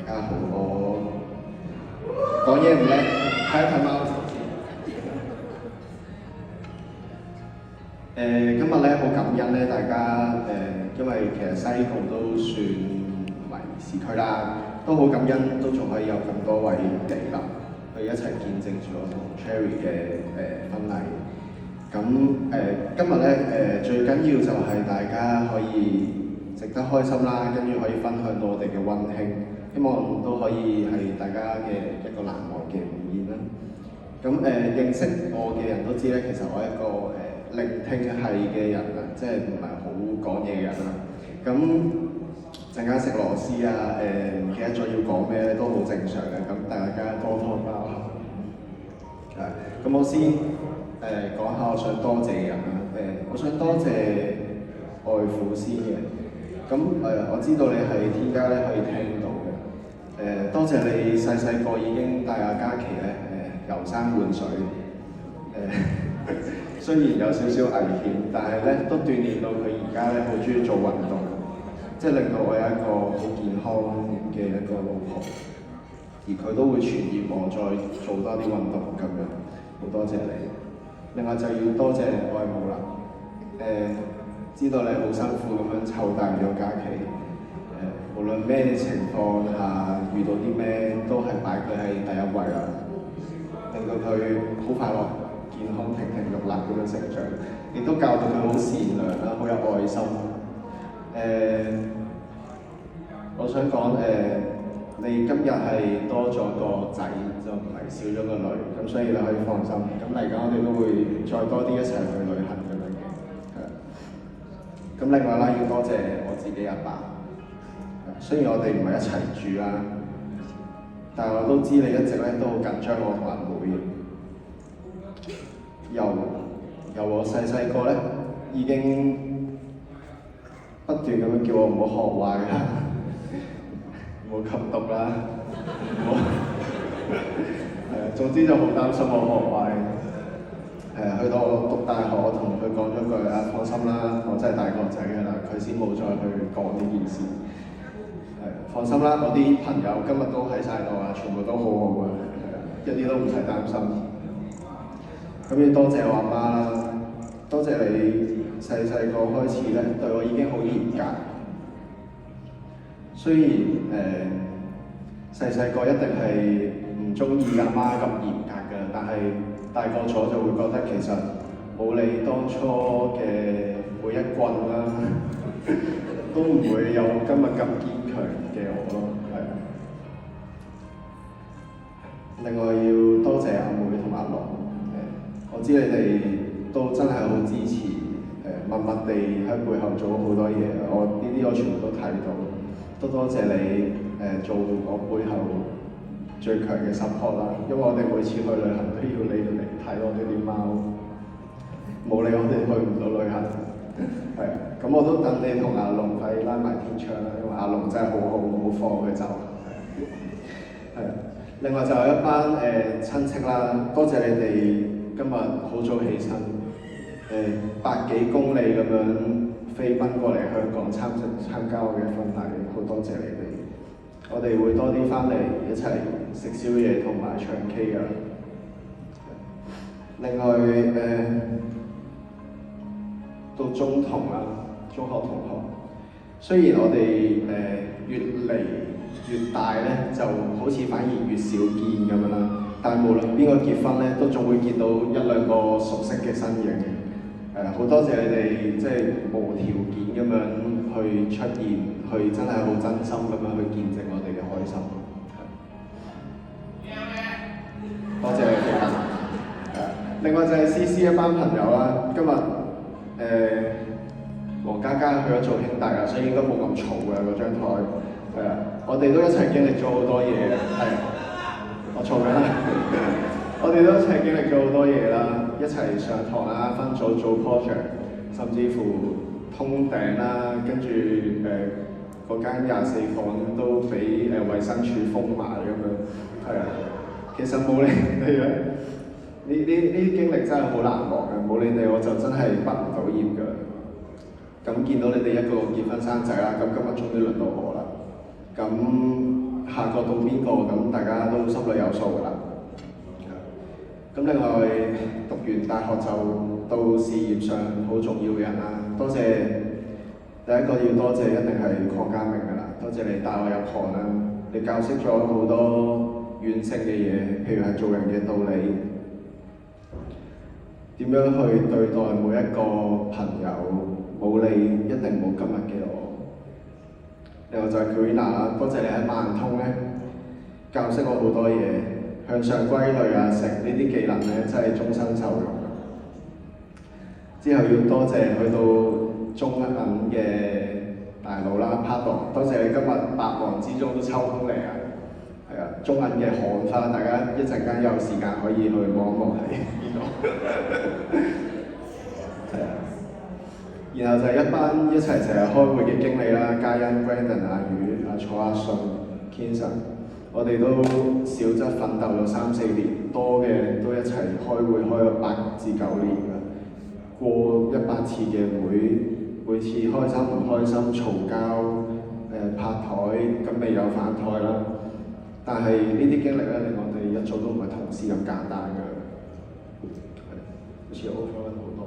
大家好，我講嘢唔叻，睇一睇貓先。今日咧好感恩咧，大家因為其實西貢都算唔係市區啦，都好感恩，都仲可以有咁多位地立去一齊見證住我同 Cherry 嘅婚禮。咁今日咧最緊要就係大家可以值得開心啦，跟住可以分享到我哋嘅溫馨，希望都可以係大家嘅一個難忘嘅午宴啦。咁認識我嘅人都知咧，其實我係一個聆聽係嘅人啊，即係唔係好講嘢嘅人啦。咁陣間食螺絲啊，唔記得咗要講咩咧，都好正常嘅。咁大家多多包涵。咁我先講下我想多謝嘅人啦。我想多謝外父先嘅。咁我知道你係天家咧可以聽到嘅。多謝你細細個已經帶阿嘉琪咧遊山玩水。雖然有少少危險，但係咧都鍛鍊到佢而家咧好中意做運動，即係令到我有一個好健康嘅一個老婆，而佢都會傳染我再做多啲運動咁樣，好多謝你。另外就要多謝外母啦，知道你好辛苦咁樣湊大咗嘉琪，無論咩情況下遇到啲咩，都係擺佢喺第一位啦，令到佢好快樂。健康亭亭玉立咁樣成長，亦都教到佢好善良啦，好有愛心。我想講你今日係多咗個仔，就唔係少咗個女，咁所以你可以放心。咁嚟緊我哋都會再多啲一齊去旅行咁樣嘅。咁另外啦，要多謝我自己阿爸。雖然我哋唔係一齊住啦，但係我都知你一直咧都好緊張我同阿妹。由我細細個咧，已經不斷咁樣叫我唔好學壞啦，唔好吸毒啦，總之就好擔心我學壞。去到我讀大學，我同佢講咗句放心啦，我真係大個仔㗎啦，佢先冇再去講呢件事。放心啦，我啲朋友今日都喺晒度啊，全部都好好嘅，一啲都唔使擔心。咁要多謝我阿媽啦，多謝你細細個開始咧對我已經好嚴格。雖然細細個一定係唔中意阿媽咁嚴格嘅，但係大個咗就會覺得其實冇你當初嘅每一棍啦，都唔會有今日咁堅強嘅我咯。另外要多謝阿妹同阿龍。我知你哋都真係好支持，默默地喺背後做咗好多嘢，我呢啲我全部都睇到，都多謝你做我背後最強嘅 support 啦，因為我哋每次去旅行都要你嚟睇我哋啲貓，冇你我哋去唔到旅行，咁我都等你同阿龍快拉埋天窗啦，因為阿龍真係好好，冇放佢走。另外就有一班親戚啦，多謝你哋。今日好早起身，100幾公里咁樣飛奔過嚟香港參加我嘅婚禮，好多謝你哋。我哋會多啲翻嚟一齊食宵夜同埋唱 K 㗎。另外到中同啦，中學同學，雖然我哋越嚟越大咧，就好似反而越少見咁樣啦。但係無論邊個結婚咧，都總會見到一兩個熟悉嘅身影嘅。好多謝你哋即係無條件咁樣去出現，去真係好真心咁樣去見證我哋嘅開心。多謝你哋。另外就係 CC 一班朋友啦，今日黃嘉嘉去咗做兄弟啦，所以應該冇咁嘈嘅嗰張台。我哋都一齊經歷咗好多嘢嘅。我嘈緊啦！我哋都一齊經歷咗好多嘢啦，一齊上堂啦，分組做 project， 甚至乎通頂啦，跟住嗰間24房都俾衛生署封埋咁樣。其實冇你哋咧，呢啲經歷真係好難忘嘅，冇你哋我就真係畢唔到業㗎。咁見到你哋一個結婚生仔啦，咁今日終於輪到我啦。咁下個到邊個，咁大家都心裏有數㗎啦。咁另外讀完大學就到事業上好重要嘅人啦，多謝第一個要多謝一定係鄺家明㗎啦，多謝你帶我入行啦，你教識咗好多軟性嘅嘢，譬如係做人嘅道理，點樣去對待每一個朋友，冇你一定冇今日嘅我。另外就係 Karina 啦，多謝你喺萬通咧教識我好多嘢。向上歸類啊，成呢啲技能咧，真係終身受用。之後要多謝去到中銀嘅大佬啦 Pablo， 多謝你今日百忙之中都抽空嚟啊！係啊，中銀嘅行花，大家一陣間有時間可以去望一望喺邊度。係啊，然後就係一班一齊成日開會嘅經理啦，嘉欣、Brandon、阿宇、阿楚、阿信、Kenson。我哋都少則奮鬥咗3-4年，多嘅都一齊開會開咗8至9年啦。過100次嘅會，每次開心唔開心、嘈交、拍台，咁未有反台啦。但係呢啲經歷咧，令我哋一早都唔係同事咁簡單㗎。好似 overrun 好多。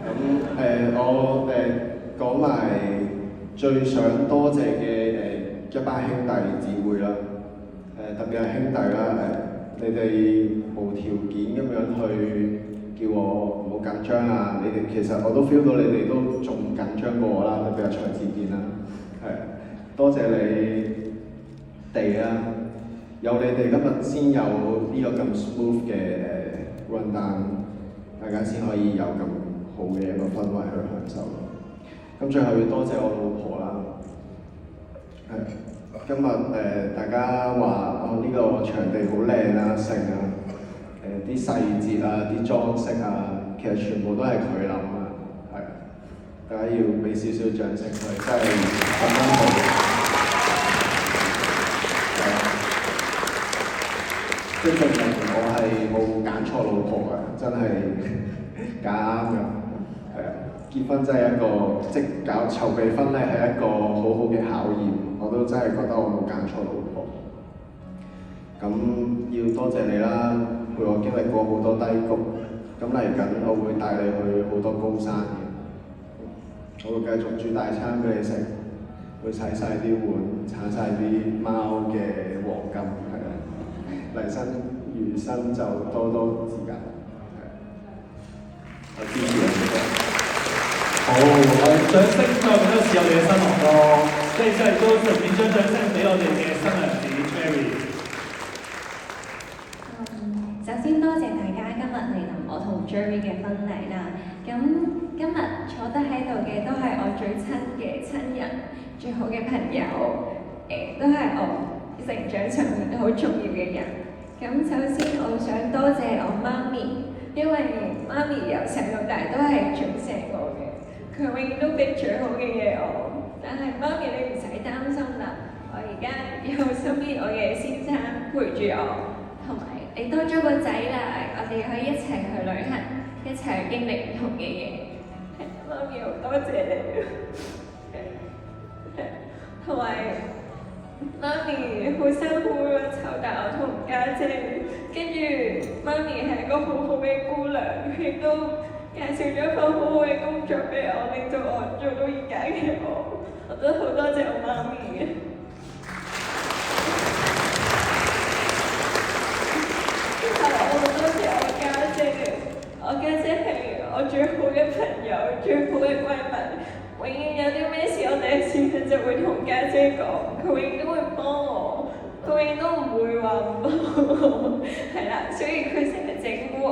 咁我講埋最想多謝嘅一班兄弟姊妹啦。特別係兄弟啦，你哋無條件咁樣去叫我唔好緊張啊！你哋其實我都 feel 到你哋都仲緊張過我啦，特別係蔡志健啦，多謝你哋啦，有你哋今日先有呢個咁 smooth 嘅run down， 大家先可以有咁好嘅一個氛圍去享受。咁最後要多謝我老婆啦，今日大家話呢個場地好靚啊，成啊，啲細節啊，啲裝飾啊，其實全部都係佢諗啊，係，大家要俾少少掌聲佢，真係咁啱好。即係證明我係冇揀錯老婆嘅，真係揀啱㗎，係啊。結婚真係一個，即搞籌備婚禮係一個好好嘅考驗，我都真係覺得我冇揀錯老婆。咁要多謝你啦，陪我經歷過好多低谷。咁嚟緊我會帶你去好多高山嘅，我會繼續煮大餐俾你食，會洗晒啲碗，鏟晒啲貓嘅黃金，係啊。嚟生餘生就多多指教，我支持你。好，掌聲再俾多次我哋嘅新郎哥，非常高興，點將掌聲俾我哋嘅新娘子 Cherry。首先多謝大家今日嚟臨我同 Cherry 嘅婚禮啦。咁今日坐得喺度嘅都係我最親嘅親人，最好嘅朋友，都係我成長上面好重要嘅人。咁首先我想多謝我媽咪，因為媽咪由細到大都係最錫我嘅。佢永遠都俾最好嘅嘢我，但係媽咪你唔使擔心啦，我而家有身邊我嘅先生陪住我，同埋你多咗個仔啦，我哋可以一齊去旅行，一齊去經歷唔同嘅嘢。媽咪好多謝你，同埋媽咪好辛苦咁湊大我同家姐，跟住媽咪係一個好好嘅姑娘，亦都介紹咗一份好好嘅工作俾我，令到我做到而家嘅我都好多謝我媽咪嘅。之後我好多謝我家姐，我家姐係我最好嘅朋友，最好嘅閨蜜。永遠有啲咩事我第一時間就會同家姐講，佢永遠都會幫我，佢永遠都唔會話唔幫我，係啦，所以佢成日整蠱